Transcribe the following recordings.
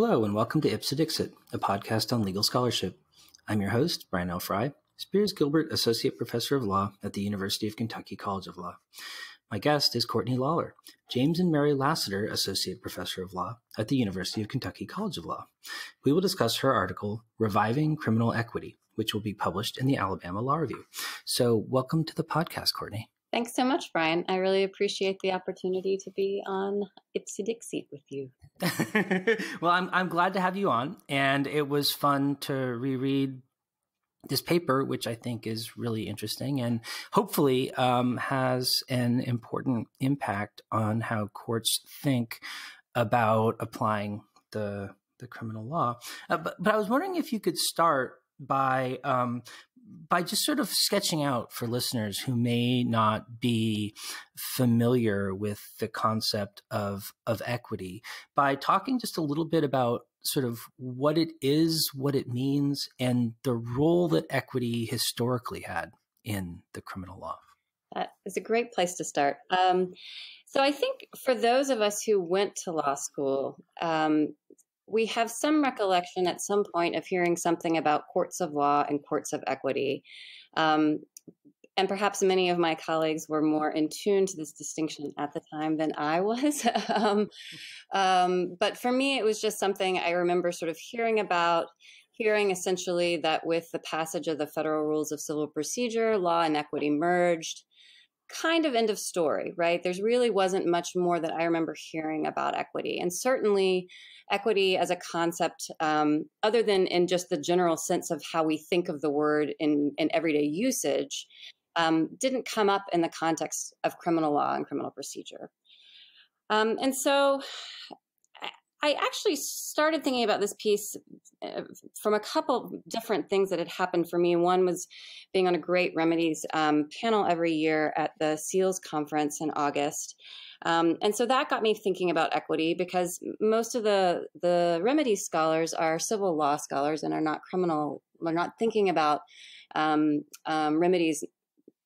Hello, and welcome to Ipsa Dixit, a podcast on legal scholarship. I'm your host, Brian L. Fry, Spears Gilbert Associate Professor of Law at the University of Kentucky College of Law. My guest is Cortney Lollar, James and Mary Lassiter Associate Professor of Law at the University of Kentucky College of Law. We will discuss her article, Reviving Criminal Equity, which will be published in the Alabama Law Review. So welcome to the podcast, Cortney. Thanks so much, Brian. I really appreciate the opportunity to be on Ipsy Dixit with you. Well, I'm glad to have you on, and it was fun to reread this paper, which I think is really interesting and hopefully has an important impact on how courts think about applying the criminal law. But I was wondering if you could start by just sort of sketching out for listeners who may not be familiar with the concept of equity, by talking just a little bit about sort of what it is, what it means, and the role that equity historically had in the criminal law. That is a great place to start. So I think for those of us who went to law school, we have some recollection at some point of hearing something about courts of law and courts of equity. And perhaps many of my colleagues were more in tune to this distinction at the time than I was. But for me, it was just something I remember sort of hearing essentially that with the passage of the Federal Rules of Civil Procedure, law and equity merged. Kind of end of story, right? There's really wasn't much more that I remember hearing about equity. And certainly equity as a concept, other than in just the general sense of how we think of the word in everyday usage, didn't come up in the context of criminal law and criminal procedure. And so I actually started thinking about this piece from a couple different things that had happened for me. One was being on a great remedies panel every year at the SEALS conference in August. And so that got me thinking about equity, because most of the remedies scholars are civil law scholars and are not criminal. They're not thinking about remedies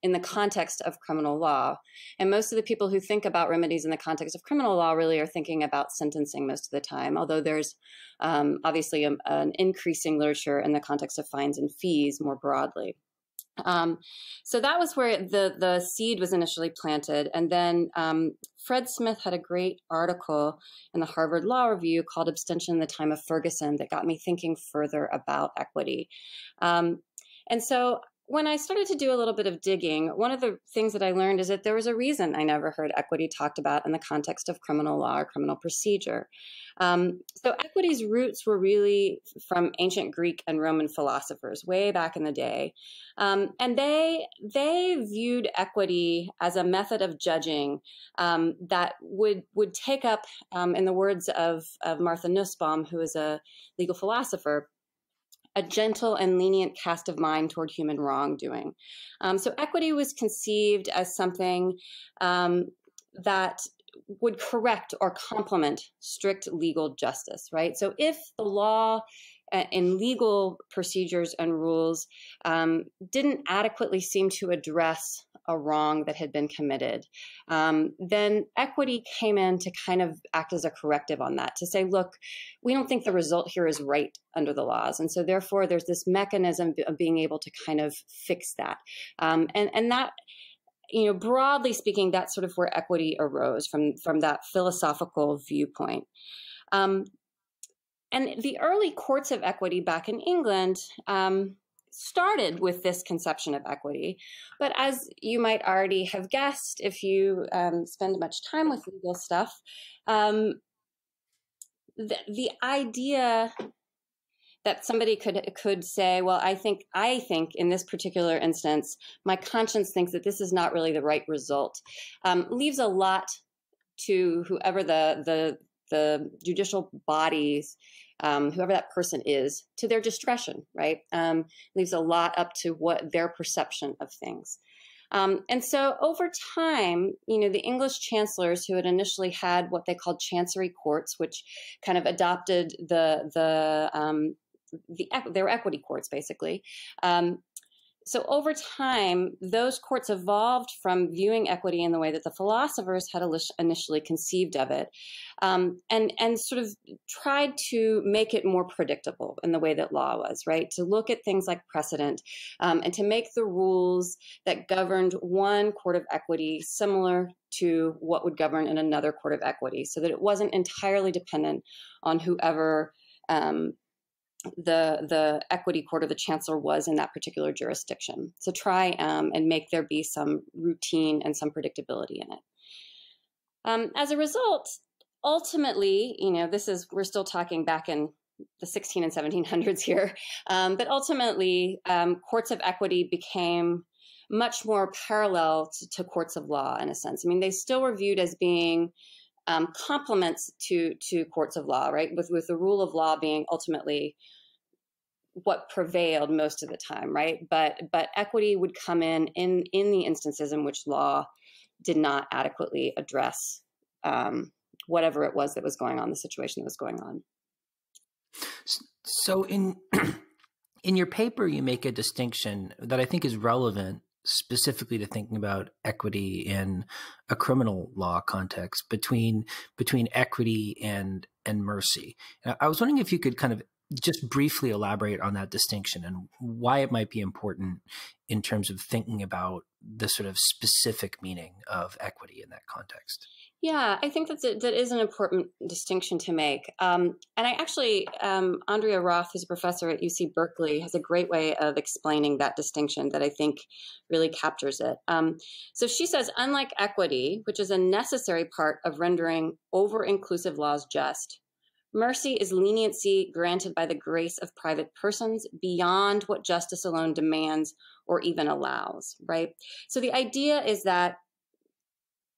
in the context of criminal law. And most of the people who think about remedies in the context of criminal law really are thinking about sentencing most of the time, although there's obviously an increasing literature in the context of fines and fees more broadly. So that was where the seed was initially planted. And then Fred Smith had a great article in the Harvard Law Review called Abstention in the Time of Ferguson that got me thinking further about equity. And so when I started to do a little bit of digging, one of the things that I learned is that there was a reason I never heard equity talked about in the context of criminal law or criminal procedure. So equity's roots were really from ancient Greek and Roman philosophers way back in the day. And they viewed equity as a method of judging that would take up, in the words of Martha Nussbaum, who is a legal philosopher, a gentle and lenient cast of mind toward human wrongdoing. So equity was conceived as something that would correct or complement strict legal justice, right? So if the law and legal procedures and rules didn't adequately seem to address a wrong that had been committed, then equity came in to kind of act as a corrective on that, to say, look, we don't think the result here is right under the laws. And so therefore there's this mechanism of being able to kind of fix that. And that, broadly speaking, that's sort of where equity arose from that philosophical viewpoint. And the early courts of equity back in England started with this conception of equity. But as you might already have guessed, if you spend much time with legal stuff, the idea that somebody could say, well, I think in this particular instance, my conscience thinks that this is not really the right result, leaves a lot to whoever the judicial bodies, whoever that person is, to their discretion, right? Leaves a lot up to what their perception of things. And so over time, the English chancellors who had initially had what they called chancery courts, which kind of adopted their equity courts, basically, So over time, those courts evolved from viewing equity in the way that the philosophers had initially conceived of it, and sort of tried to make it more predictable in the way that law was, right? To look at things like precedent, and to make the rules that governed one court of equity similar to what would govern in another court of equity, so that it wasn't entirely dependent on whoever the equity court or the chancellor was in that particular jurisdiction. So try and make there be some routine and some predictability in it. As a result, ultimately, we're still talking back in the 16 and 1700s here, but ultimately, courts of equity became much more parallel to courts of law in a sense. I mean, they still were viewed as being complements to courts of law, right? With the rule of law being ultimately what prevailed most of the time, right? But equity would come in the instances in which law did not adequately address whatever it was that was going on, the situation that was going on. So in your paper, you make a distinction that I think is relevant specifically to thinking about equity in a criminal law context between equity and mercy. I was wondering if you could kind of just briefly elaborate on that distinction and why it might be important in terms of thinking about the sort of specific meaning of equity in that context. Yeah, I think that is an important distinction to make. And I actually, Andrea Roth, who's a professor at UC Berkeley, has a great way of explaining that distinction that I think really captures it. So she says, unlike equity, which is a necessary part of rendering over-inclusive laws just, mercy is leniency granted by the grace of private persons beyond what justice alone demands or even allows, right? So the idea is that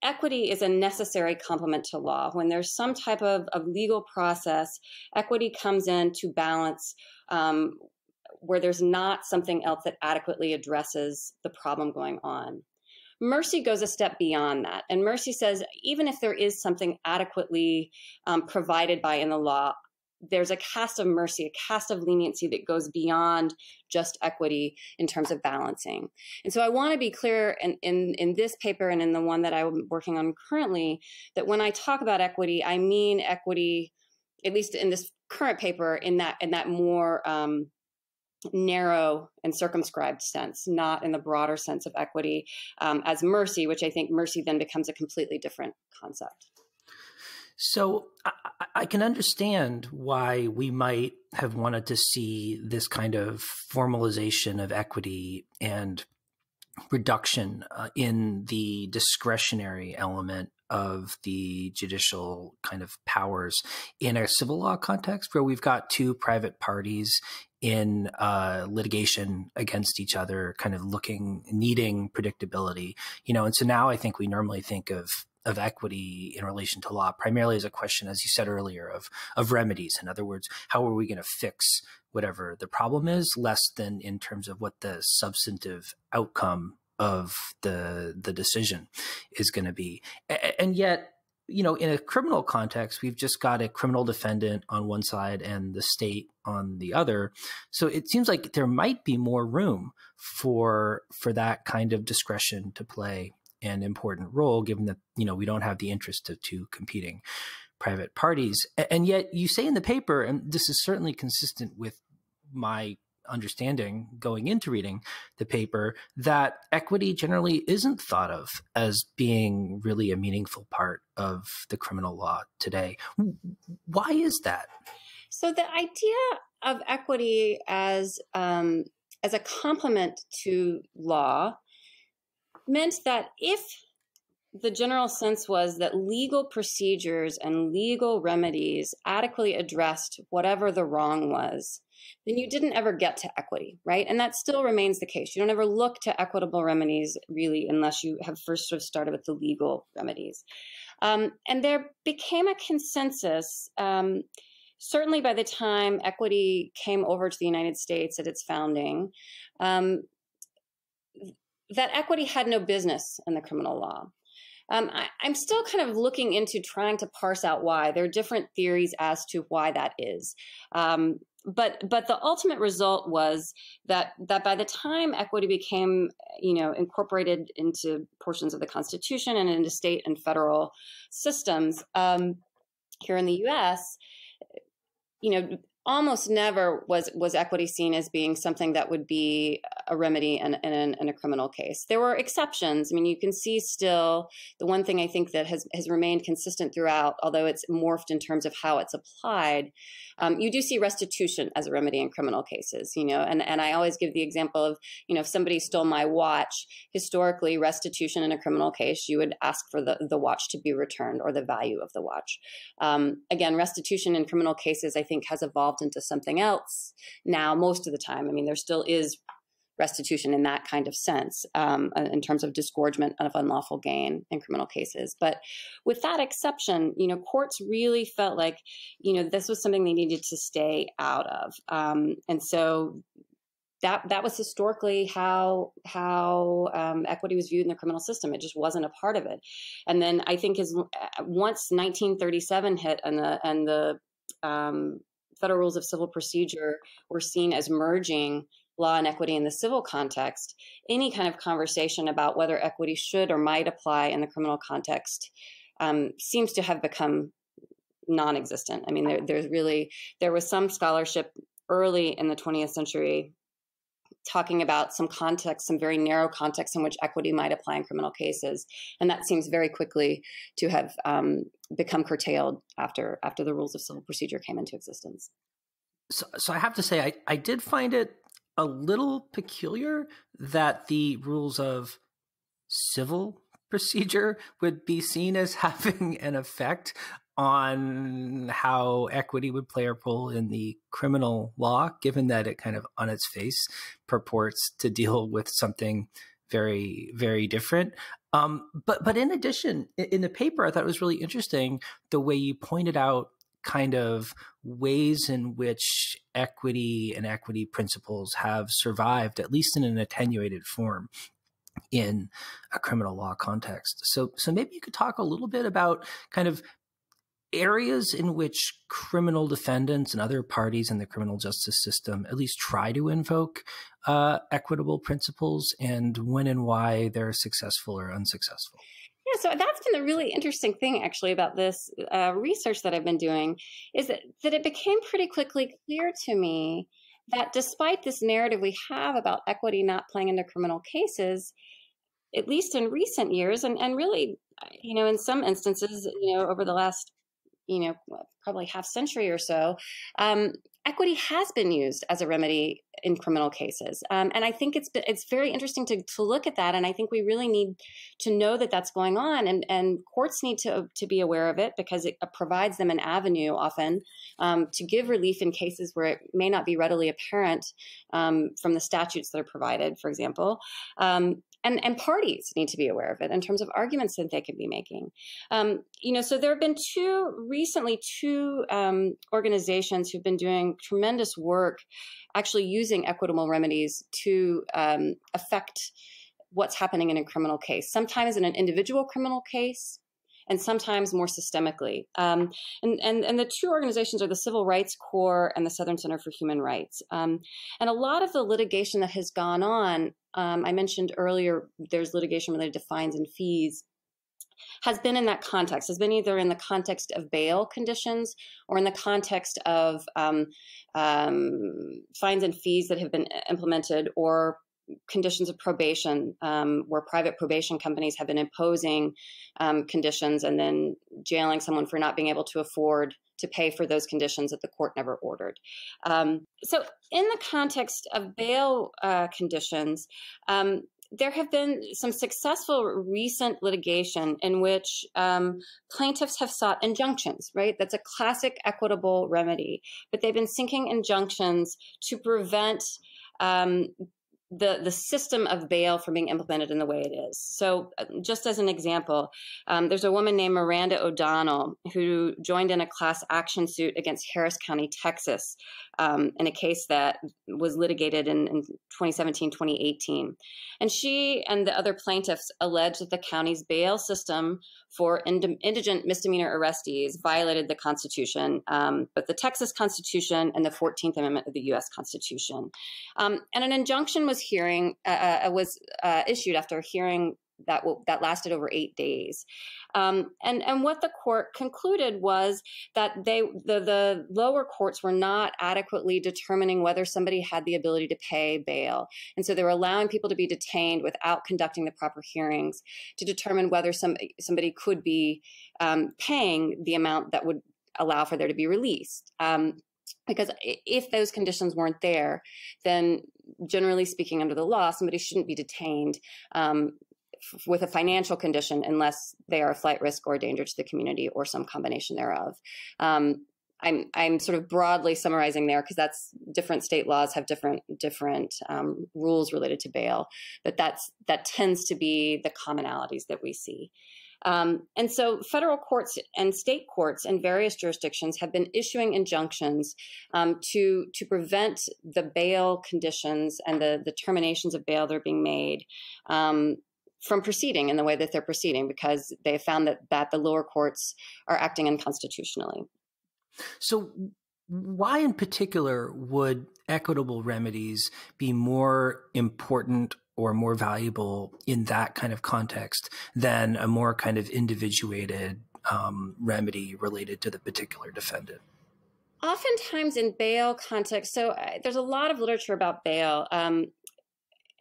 equity is a necessary complement to law. When there's some type of legal process, equity comes in to balance where there's not something else that adequately addresses the problem going on. Mercy goes a step beyond that. And mercy says, even if there is something adequately provided by in the law, there's a cast of mercy, a cast of leniency that goes beyond just equity in terms of balancing. And so I want to be clear in this paper and in the one that I'm working on currently, that when I talk about equity, I mean equity, at least in this current paper, in that more narrow and circumscribed sense, not in the broader sense of equity as mercy, which I think mercy then becomes a completely different concept. So I can understand why we might have wanted to see this kind of formalization of equity and reduction in the discretionary element of the judicial kind of powers in a civil law context where we've got two private parties in litigation against each other, kind of needing predictability, and so now I think we normally think of equity in relation to law primarily as a question, as you said earlier, of remedies. In other words, how are we going to fix whatever the problem is, less than in terms of what the substantive outcome of the decision is going to be. And yet, in a criminal context, we've just got a criminal defendant on one side and the state on the other. So it seems like there might be more room for that kind of discretion to play an important role, given that, we don't have the interest of two competing private parties. And yet you say in the paper, and this is certainly consistent with my understanding going into reading the paper, that equity generally isn't thought of as being really a meaningful part of the criminal law today. Why is that? So the idea of equity as a complement to law meant that if the general sense was that legal procedures and legal remedies adequately addressed whatever the wrong was, then you didn't ever get to equity, right? And that still remains the case. You don't ever look to equitable remedies really unless you have first sort of started with the legal remedies. And there became a consensus, certainly by the time equity came over to the United States at its founding, that equity had no business in the criminal law. I'm still kind of looking into trying to parse out why. There are different theories as to why that is. But the ultimate result was that by the time equity became, incorporated into portions of the Constitution and into state and federal systems here in the U.S., almost never was equity seen as being something that would be a remedy in a criminal case. There were exceptions. I mean, you can see still the one thing I think that has remained consistent throughout, although it's morphed in terms of how it's applied. You do see restitution as a remedy in criminal cases, and I always give the example of, if somebody stole my watch, historically restitution in a criminal case, you would ask for the watch to be returned or the value of the watch. Again, restitution in criminal cases, I think, has evolved into something else now most of the time. I mean, there still is restitution in that kind of sense, in terms of disgorgement of unlawful gain in criminal cases. But with that exception, courts really felt like, this was something they needed to stay out of. And so that was historically how equity was viewed in the criminal system. It just wasn't a part of it. And then I think once 1937 hit and the Federal Rules of Civil Procedure were seen as merging law and equity in the civil context, any kind of conversation about whether equity should or might apply in the criminal context seems to have become non-existent. I mean, there was some scholarship early in the 20th century talking about some very narrow context in which equity might apply in criminal cases. And that seems very quickly to have become curtailed after the rules of civil procedure came into existence. So I have to say, I did find it a little peculiar that the rules of civil procedure would be seen as having an effect on how equity would play a role in the criminal law, given that it kind of on its face purports to deal with something very, very different. But in addition, in the paper, I thought it was really interesting the way you pointed out kind of ways in which equity and equity principles have survived, at least in an attenuated form, in a criminal law context. So maybe you could talk a little bit about kind of areas in which criminal defendants and other parties in the criminal justice system at least try to invoke equitable principles, and when and why they're successful or unsuccessful. Yeah, so that's been a really interesting thing, actually, about this research that I've been doing, is that it became pretty quickly clear to me that despite this narrative we have about equity not playing into criminal cases, at least in recent years, and really, in some instances, over the last, probably half century or so, equity has been used as a remedy in criminal cases. And I think it's very interesting to look at that. And I think we really need to know that that's going on. And courts need to be aware of it, because it provides them an avenue often to give relief in cases where it may not be readily apparent from the statutes that are provided, for example. And parties need to be aware of it in terms of arguments that they could be making. So there have been two organizations who've been doing tremendous work actually using equitable remedies to affect what's happening in a criminal case, sometimes in an individual criminal case, and sometimes more systemically. And the two organizations are the Civil Rights Corps and the Southern Center for Human Rights. And a lot of the litigation that has gone on, I mentioned earlier, there's litigation related to fines and fees, has been in that context, has been either in the context of bail conditions or in the context of fines and fees that have been implemented, or conditions of probation, where private probation companies have been imposing conditions and then jailing someone for not being able to afford to pay for those conditions that the court never ordered. So in the context of bail conditions, there have been some successful recent litigation in which plaintiffs have sought injunctions, right? That's a classic equitable remedy, but they've been seeking injunctions to prevent the system of bail for being implemented in the way it is. So just as an example, there's a woman named Miranda O'Donnell who joined in a class action suit against Harris County, Texas, in a case that was litigated in 2017, 2018. And she and the other plaintiffs alleged that the county's bail system for indigent misdemeanor arrestees violated the Constitution, but the Texas Constitution and the 14th Amendment of the U.S. Constitution. And an injunction was issued after a hearing that lasted over 8 days. And what the court concluded was that the lower courts were not adequately determining whether somebody had the ability to pay bail. And so they were allowing people to be detained without conducting the proper hearings to determine whether somebody could be paying the amount that would allow for there to be released. Because if those conditions weren't there, then generally speaking, under the law, somebody shouldn't be detained with a financial condition unless they are a flight risk or a danger to the community or some combination thereof. I'm sort of broadly summarizing there because that's different state laws have different rules related to bail, but that tends to be the commonalities that we see. And so federal courts and state courts in various jurisdictions have been issuing injunctions to prevent the bail conditions and the terminations of bail that are being made from proceeding in the way that they're proceeding, because they have found that the lower courts are acting unconstitutionally. So why in particular would equitable remedies be more important or more valuable in that kind of context than a more kind of individuated remedy related to the particular defendant? Oftentimes in bail context, so there's a lot of literature about bail.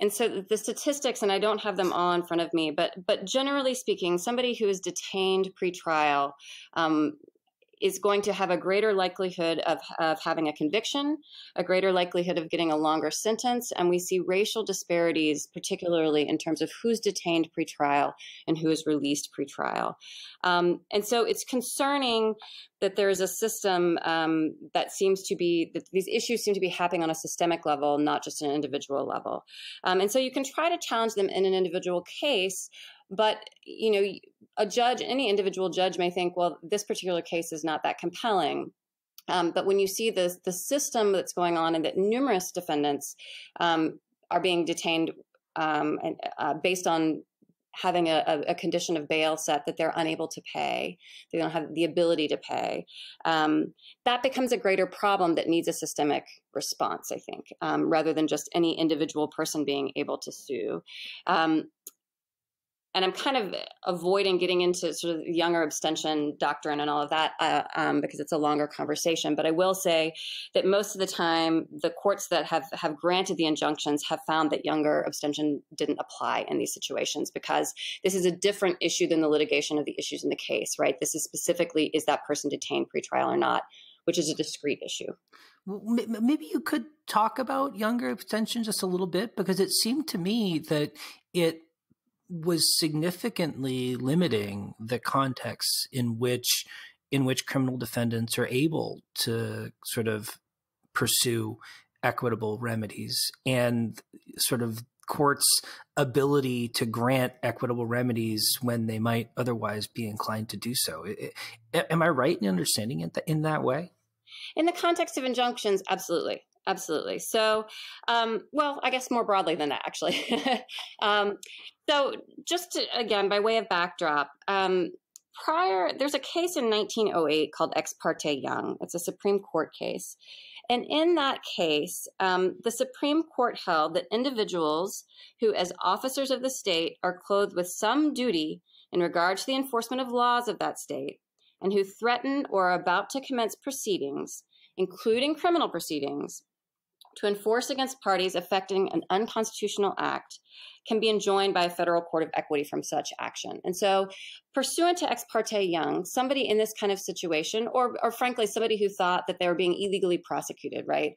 And so the statistics, and I don't have them all in front of me, but generally speaking, somebody who is detained pretrial is going to have a greater likelihood of having a conviction, a greater likelihood of getting a longer sentence. And we see racial disparities, particularly in terms of who's detained pretrial and who is released pretrial. And so it's concerning that there is a system that these issues seem to be happening on a systemic level, not just an individual level. And so you can try to challenge them in an individual case, but, any individual judge may think, well, this particular case is not that compelling. But when you see the system that's going on and that numerous defendants are being detained based on having a condition of bail set that they're unable to pay, they don't have the ability to pay, that becomes a greater problem that needs a systemic response, I think, rather than just any individual person being able to sue. And I'm kind of avoiding getting into sort of younger abstention doctrine and all of that because it's a longer conversation. But I will say that most of the time, the courts that have granted the injunctions have found that younger abstention didn't apply in these situations, because this is a different issue than the litigation of the issues in the case, right? This is specifically, is that person detained pretrial or not, which is a discrete issue. Well, maybe you could talk about younger abstention just a little bit, because it seemed to me that it was significantly limiting the context in which criminal defendants are able to sort of pursue equitable remedies, and sort of courts' ability to grant equitable remedies when they might otherwise be inclined to do so. Am I right in understanding it in that way? In the context of injunctions, absolutely. Absolutely. So, well, I guess more broadly than that, actually. So just again, by way of backdrop, there's a case in 1908 called Ex parte Young. It's a Supreme Court case. And in that case, the Supreme Court held that individuals who, as officers of the state, are clothed with some duty in regard to the enforcement of laws of that state, and who threaten or are about to commence proceedings, including criminal proceedings, to enforce against parties affecting an unconstitutional act, can be enjoined by a federal court of equity from such action. And so, pursuant to Ex parte Young, somebody in this kind of situation, or frankly, somebody who thought that they were being illegally prosecuted, right,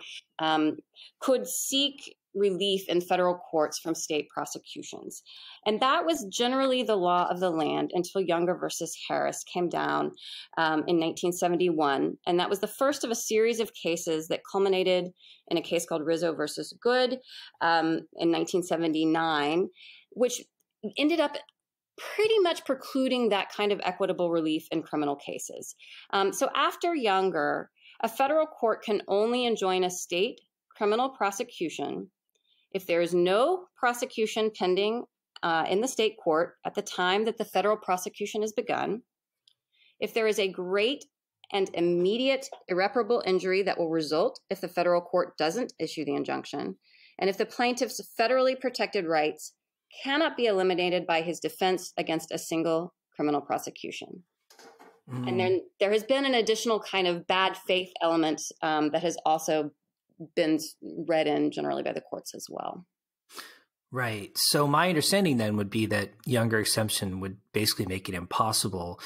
could seek relief in federal courts from state prosecutions. And that was generally the law of the land until Younger versus Harris came down in 1971. And that was the first of a series of cases that culminated in a case called Rizzo versus Good in 1979, which ended up pretty much precluding that kind of equitable relief in criminal cases. So after Younger, a federal court can only enjoin a state criminal prosecution if there is no prosecution pending in the state court at the time that the federal prosecution is begun, if there is a great and immediate irreparable injury that will result if the federal court doesn't issue the injunction, and if the plaintiff's federally protected rights cannot be eliminated by his defense against a single criminal prosecution. And then there has been an additional kind of bad faith element that has also been read in generally by the courts as well. Right. So my understanding then would be that Younger exemption would basically make it impossible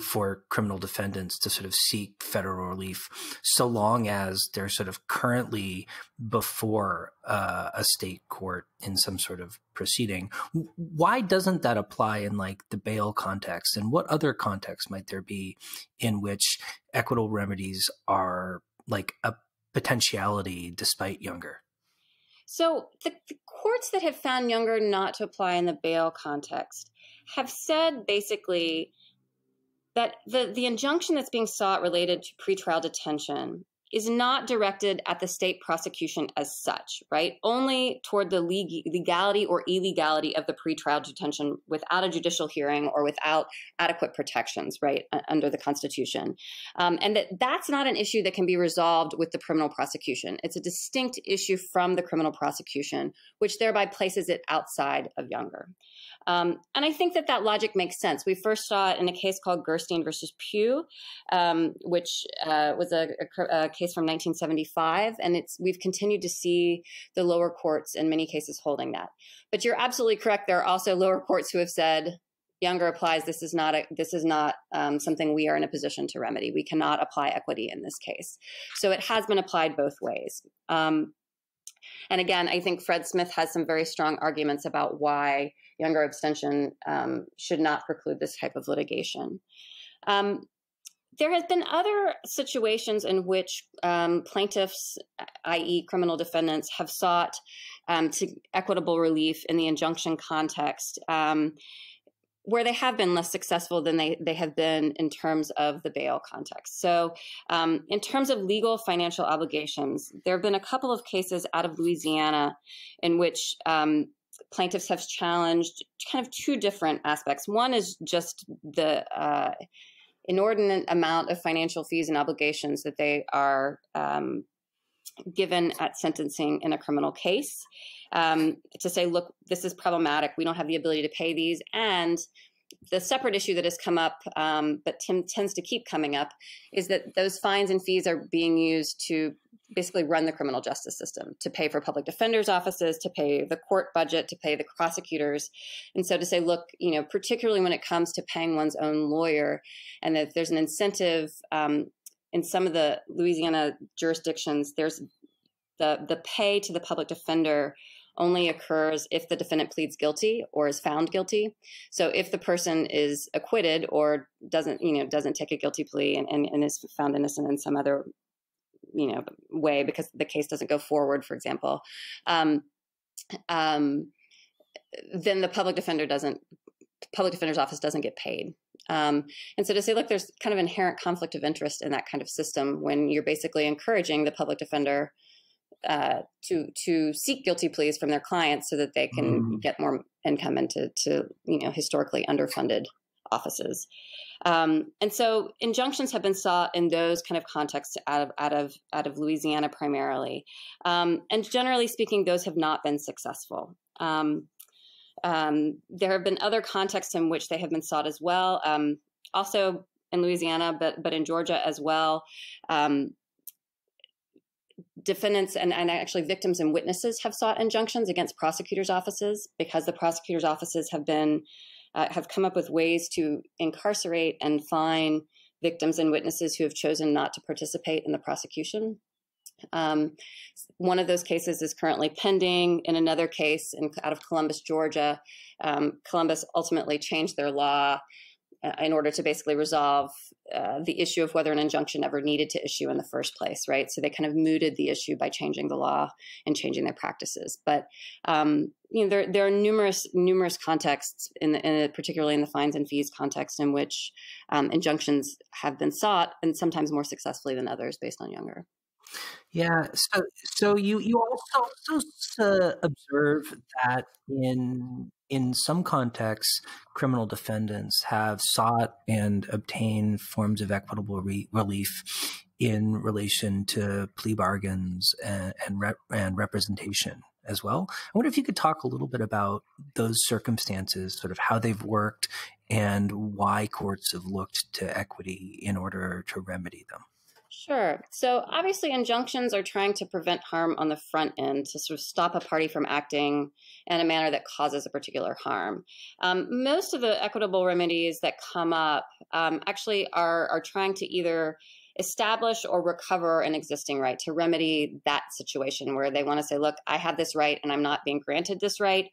for criminal defendants to sort of seek federal relief so long as they're sort of currently before a state court in some sort of proceeding. Why doesn't that apply in like the bail context? And what other context might there be in which equitable remedies are like a potentiality despite Younger? So the courts that have found Younger not to apply in the bail context have said basically that the injunction that's being sought related to pretrial detention is not directed at the state prosecution as such, right? Only toward the legality or illegality of the pretrial detention without a judicial hearing or without adequate protections, right, under the Constitution. And that's not an issue that can be resolved with the criminal prosecution. It's a distinct issue from the criminal prosecution, which thereby places it outside of Younger. And I think that logic makes sense. We first saw it in a case called Gerstein versus Pugh, which was a case from 1975, and we've continued to see the lower courts in many cases holding that. But you're absolutely correct. There are also lower courts who have said Younger applies. This is not something we are in a position to remedy. We cannot apply equity in this case. So it has been applied both ways. And again, I think Fred Smith has some very strong arguments about why Younger abstention should not preclude this type of litigation. There has been other situations in which plaintiffs, i.e. criminal defendants, have sought to equitable relief in the injunction context, where they have been less successful than they have been in terms of the bail context. So in terms of legal financial obligations, there have been a couple of cases out of Louisiana in which plaintiffs have challenged kind of two different aspects. One is just the inordinate amount of financial fees and obligations that they are given at sentencing in a criminal case, to say, look, this is problematic. We don't have the ability to pay these. And the separate issue that has come up, but tends to keep coming up, is that those fines and fees are being used to basically run the criminal justice system, to pay for public defenders' offices, to pay the court budget, to pay the prosecutors. And so to say, look, particularly when it comes to paying one's own lawyer, and that there's an incentive in some of the Louisiana jurisdictions, there's the pay to the public defender only occurs if the defendant pleads guilty or is found guilty. So if the person is acquitted or doesn't take a guilty plea and is found innocent in some other way because the case doesn't go forward, for example, then the public defender's office doesn't get paid. And so to say, look, there's kind of inherent conflict of interest in that kind of system when you're basically encouraging the public defender to seek guilty pleas from their clients so that they can get more income into historically underfunded offices. And so injunctions have been sought in those kind of contexts out of Louisiana primarily. And generally speaking, those have not been successful. There have been other contexts in which they have been sought as well, also in Louisiana, but in Georgia as well. Defendants and actually victims and witnesses have sought injunctions against prosecutors' offices because the prosecutors' offices have come up with ways to incarcerate and fine victims and witnesses who have chosen not to participate in the prosecution. One of those cases is currently pending. In another case out of Columbus, Georgia, Columbus ultimately changed their law in order to basically resolve the issue of whether an injunction ever needed to issue in the first place, right? So they kind of mooted the issue by changing the law and changing their practices. But there are numerous contexts, particularly in the fines and fees context, in which injunctions have been sought, and sometimes more successfully than others, based on younger. Yeah. So you also observe that in some contexts, criminal defendants have sought and obtained forms of equitable relief in relation to plea bargains and representation as well. I wonder if you could talk a little bit about those circumstances, sort of how they've worked and why courts have looked to equity in order to remedy them. Sure. So obviously injunctions are trying to prevent harm on the front end, to sort of stop a party from acting in a manner that causes a particular harm. Most of the equitable remedies that come up actually are trying to either establish or recover an existing right, to remedy that situation where they want to say, look, I have this right and I'm not being granted this right,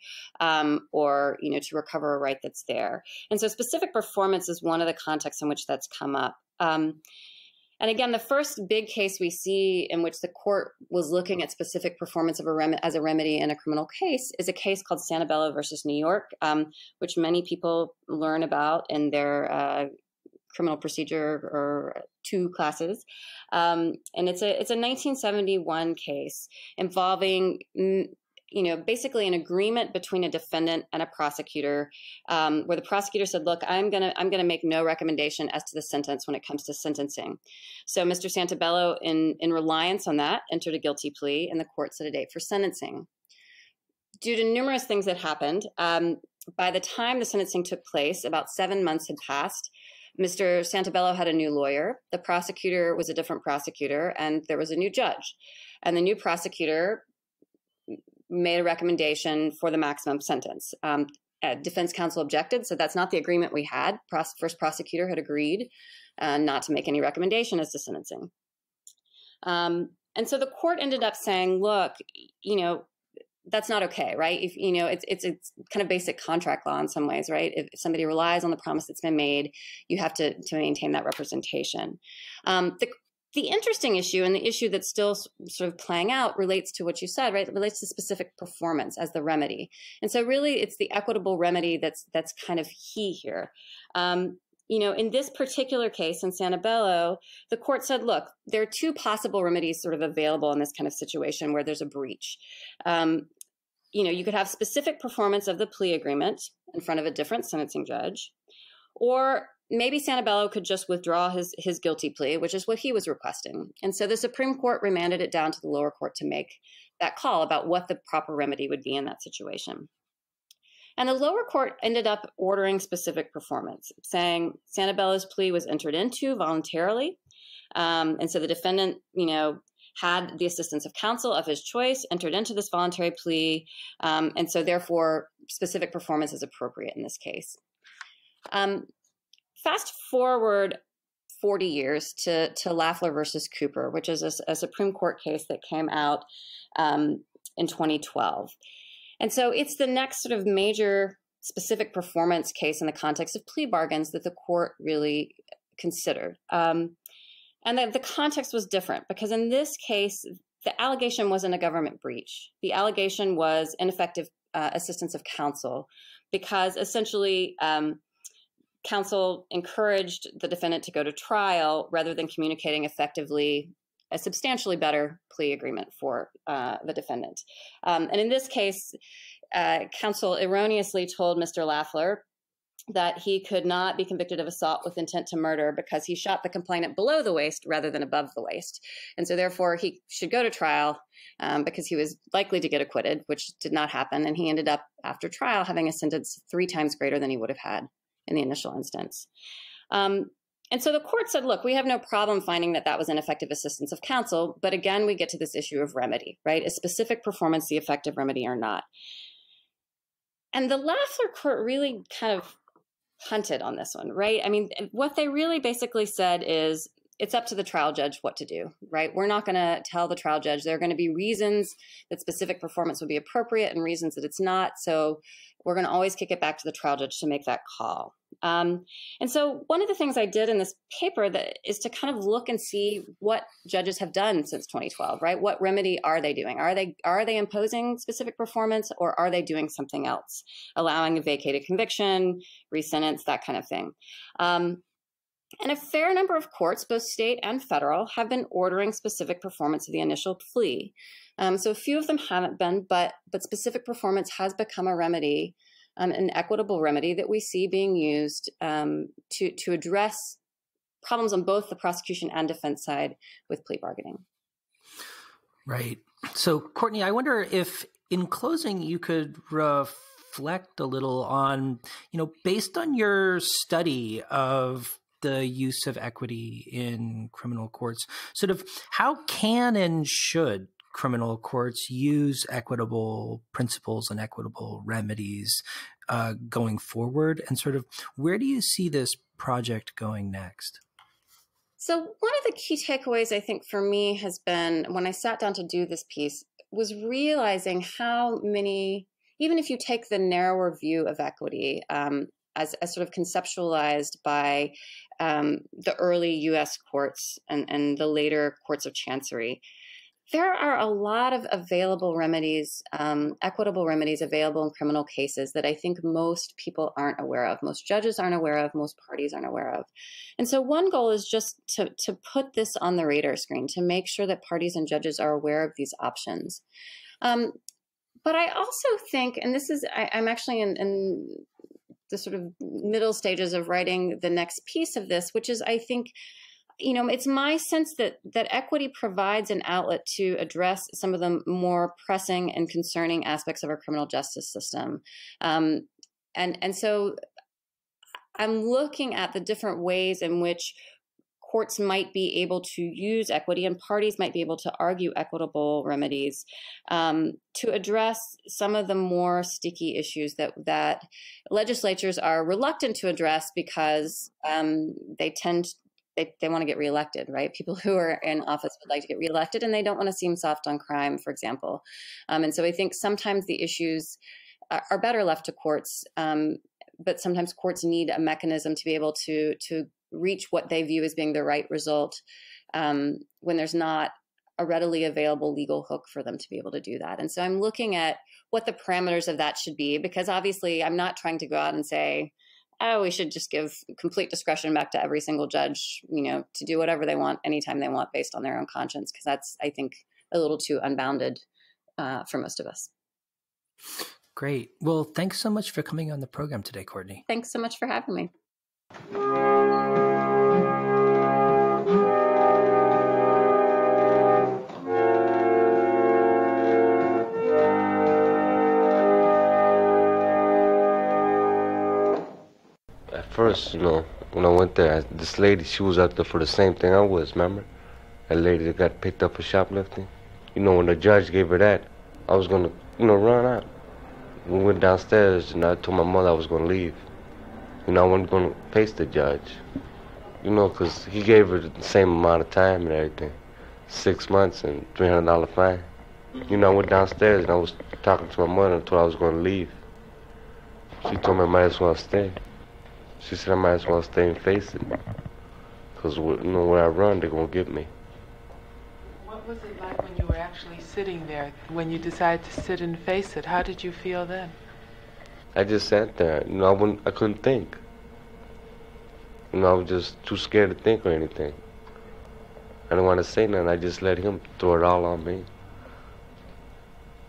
or to recover a right that's there. And so specific performance is one of the contexts in which that's come up. And again, the first big case we see in which the court was looking at specific performance as a remedy in a criminal case is a case called Santabello versus New York, which many people learn about in their criminal procedure or 2 classes. And it's a 1971 case involving basically an agreement between a defendant and a prosecutor, where the prosecutor said, look, I'm gonna make no recommendation as to the sentence when it comes to sentencing. So Mr. Santabello, in reliance on that, entered a guilty plea, and the court set a date for sentencing. Due to numerous things that happened, by the time the sentencing took place, about 7 months had passed. Mr. Santabello had a new lawyer. The prosecutor was a different prosecutor, and there was a new judge. And the new prosecutor made a recommendation for the maximum sentence. Defense counsel objected, so that's not the agreement we had. First prosecutor had agreed not to make any recommendation as to sentencing. And so the court ended up saying, look, that's not okay, right? If, it's kind of basic contract law in some ways, right? If somebody relies on the promise that's been made, you have to maintain that representation. The interesting issue, and the issue that's still sort of playing out, relates to what you said, right? It relates to specific performance as the remedy. And so really it's the equitable remedy that's kind of key here. In this particular case in Santabello, the court said, look, there are 2 possible remedies sort of available in this kind of situation where there's a breach. You could have specific performance of the plea agreement in front of a different sentencing judge, or maybe Santabello could just withdraw his guilty plea, which is what he was requesting. And so the Supreme Court remanded it down to the lower court to make that call about what the proper remedy would be in that situation. And the lower court ended up ordering specific performance, saying Santabello's plea was entered into voluntarily. And so the defendant, had the assistance of counsel of his choice, entered into this voluntary plea. And so therefore, specific performance is appropriate in this case. Fast forward 40 years to Lollar versus Cooper, which is a Supreme Court case that came out in 2012. And so it's the next sort of major specific performance case in the context of plea bargains that the court really considered. And the context was different because in this case, the allegation wasn't a government breach. The allegation was ineffective assistance of counsel because essentially counsel encouraged the defendant to go to trial rather than communicating effectively a substantially better plea agreement for the defendant. And in this case, counsel erroneously told Mr. Lollar that he could not be convicted of assault with intent to murder because he shot the complainant below the waist rather than above the waist. And so therefore he should go to trial because he was likely to get acquitted, which did not happen. And he ended up after trial having a sentence 3 times greater than he would have had in the initial instance. And so the court said, look, we have no problem finding that that was ineffective assistance of counsel. But again, we get to this issue of remedy, right? Is specific performance the effective remedy or not? And the Lollar court really kind of punted on this one, right? I mean, what they really basically said is it's up to the trial judge what to do, right? We're not going to tell the trial judge. There are going to be reasons that specific performance would be appropriate and reasons that it's not. So we're going to always kick it back to the trial judge to make that call. And so one of the things I did in this paper that is to kind of look and see what judges have done since 2012, right? What remedy are they doing? Are they imposing specific performance, or are they doing something else, allowing a vacated conviction, resentence, that kind of thing? And a fair number of courts, both state and federal, have been ordering specific performance of the initial plea. So a few of them haven't been, but specific performance has become a remedy, an equitable remedy that we see being used to address problems on both the prosecution and defense side with plea bargaining. Right. So, Cortney, I wonder if in closing you could reflect a little on, based on your study of the use of equity in criminal courts, sort of how can and should criminal courts use equitable principles and equitable remedies going forward, and sort of where do you see this project going next? So one of the key takeaways, I think, for me has been, when I sat down to do this piece, was realizing how many, even if you take the narrower view of equity as sort of conceptualized by the early U.S. courts and the later courts of chancery, there are a lot of available remedies, equitable remedies available in criminal cases that I think most people aren't aware of, most judges aren't aware of, most parties aren't aware of. And so one goal is just to put this on the radar screen, to make sure that parties and judges are aware of these options. But I also think, and this is, I'm actually in the sort of middle stages of writing the next piece of this, which is, I think, it's my sense that equity provides an outlet to address some of the more pressing and concerning aspects of our criminal justice system. And so I'm looking at the different ways in which courts might be able to use equity and parties might be able to argue equitable remedies to address some of the more sticky issues that legislatures are reluctant to address because they want to get reelected, right? People who are in office would like to get reelected, and they don't want to seem soft on crime, for example. And so I think sometimes the issues are better left to courts, but sometimes courts need a mechanism to be able to reach what they view as being the right result when there's not a readily available legal hook for them to be able to do that. And so I'm looking at what the parameters of that should be, because obviously I'm not trying to go out and say, oh, we should just give complete discretion back to every single judge, to do whatever they want, anytime they want, based on their own conscience, because that's, I think, a little too unbounded for most of us. Great. Well, thanks so much for coming on the program today, Cortney. Thanks so much for having me. First, when I went there, this lady, she was out there for the same thing I was, remember? That lady that got picked up for shoplifting. When the judge gave her that, I was going to, run out. We went downstairs, and I told my mother I was going to leave. I wasn't going to face the judge, because he gave her the same amount of time and everything. 6 months and $300 fine. I went downstairs, and I was talking to my mother until I was going to leave. She told me I might as well stay. She said I might as well stay and face it, because where I run, they're going to get me. What was it like when you were actually sitting there, when you decided to sit and face it? How did you feel then? I just sat there. I couldn't think. I was just too scared to think or anything. I didn't want to say nothing. I just let him throw it all on me.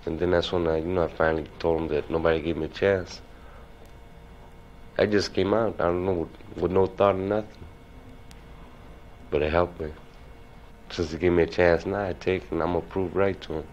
And then that's when I finally told him that nobody gave me a chance. I just came out, I don't know, with no thought of nothing. But it helped me. Since he gave me a chance now, I take it, and I'm going to prove right to him.